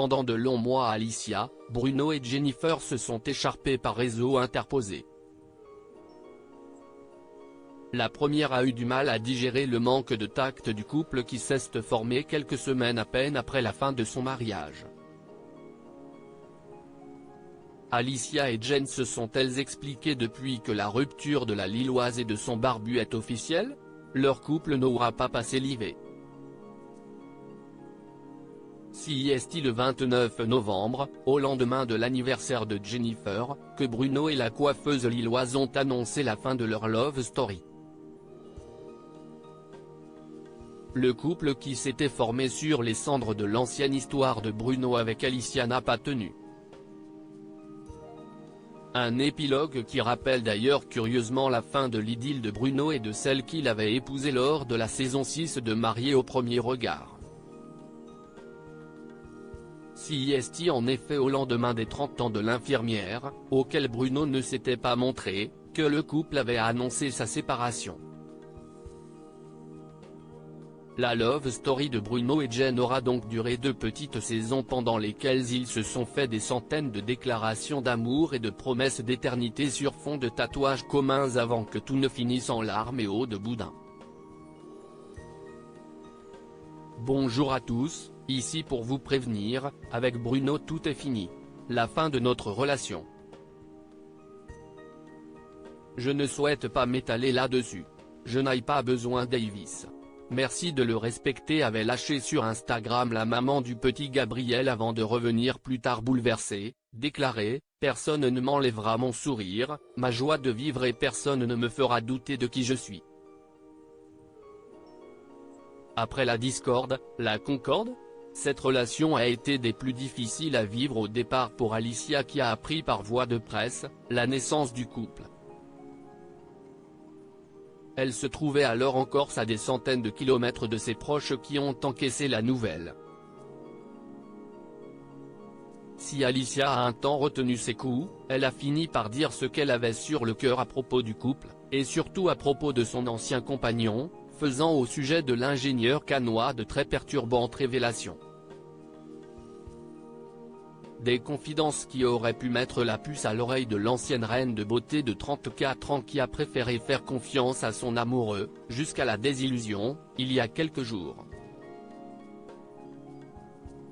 pendant de longs mois Alicia, Bruno et Jennifer se sont écharpés par réseau interposé. La première a eu du mal à digérer le manque de tact du couple qui s'est formé quelques semaines à peine après la fin de son mariage. Alicia et Jen se sont-elles expliquées depuis que la rupture de la Lilloise et de son barbu est officielle? Leur couple n'aura pas passé l'hiver. CIST le 29 novembre, au lendemain de l'anniversaire de Jennifer, que Bruno et la coiffeuse lilloise ont annoncé la fin de leur love story. Le couple qui s'était formé sur les cendres de l'ancienne histoire de Bruno avec Alicia n'a pas tenu. Un épilogue qui rappelle d'ailleurs curieusement la fin de l'idylle de Bruno et de celle qu'il avait épousée lors de la saison 6 de Mariés au premier regard. CIST en effet au lendemain des 30 ans de l'infirmière, auquel Bruno ne s'était pas montré, que le couple avait annoncé sa séparation. La love story de Bruno et Jen aura donc duré 2 petites saisons pendant lesquelles ils se sont fait des centaines de déclarations d'amour et de promesses d'éternité sur fond de tatouages communs avant que tout ne finisse en larmes et eau de boudin. Bonjour à tous, ici pour vous prévenir, avec Bruno tout est fini. La fin de notre relation. Je ne souhaite pas m'étaler là-dessus. Je n'ai pas besoin Davis. Merci de le respecter, avait lâché sur Instagram la maman du petit Gabriel avant de revenir plus tard bouleversée, déclaré « Personne ne m'enlèvera mon sourire, ma joie de vivre et personne ne me fera douter de qui je suis ». Après la discorde, la concorde? Cette relation a été des plus difficiles à vivre au départ pour Alicia qui a appris par voie de presse, la naissance du couple. Elle se trouvait alors en Corse à des centaines de kilomètres de ses proches qui ont encaissé la nouvelle. Si Alicia a un temps retenu ses coups, elle a fini par dire ce qu'elle avait sur le cœur à propos du couple, et surtout à propos de son ancien compagnon, faisant au sujet de l'ingénieur cannois de très perturbantes révélations. Des confidences qui auraient pu mettre la puce à l'oreille de l'ancienne reine de beauté de 34 ans qui a préféré faire confiance à son amoureux, jusqu'à la désillusion, il y a quelques jours.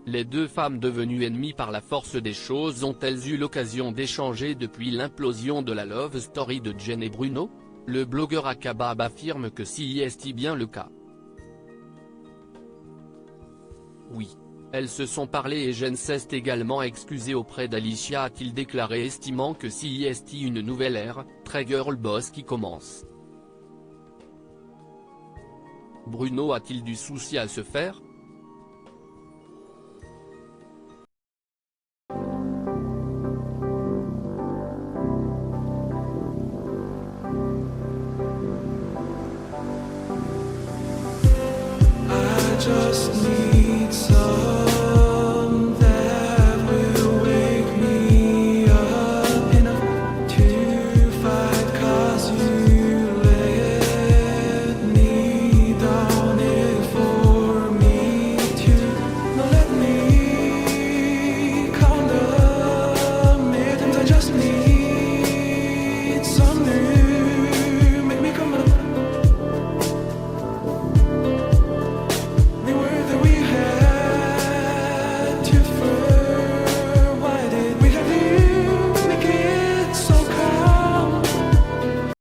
Les deux femmes devenues ennemies par la force des choses ont-elles eu l'occasion d'échanger depuis l'implosion de la love story de Jen et Bruno? Le blogueur Akabab affirme que si est bien le cas. Oui. Elles se sont parlé et Jen s'est également excusée auprès d'Alicia, a-t-il déclaré, estimant que si est une nouvelle ère, très girl boss qui commence. Bruno a-t-il du souci à se faire? I just need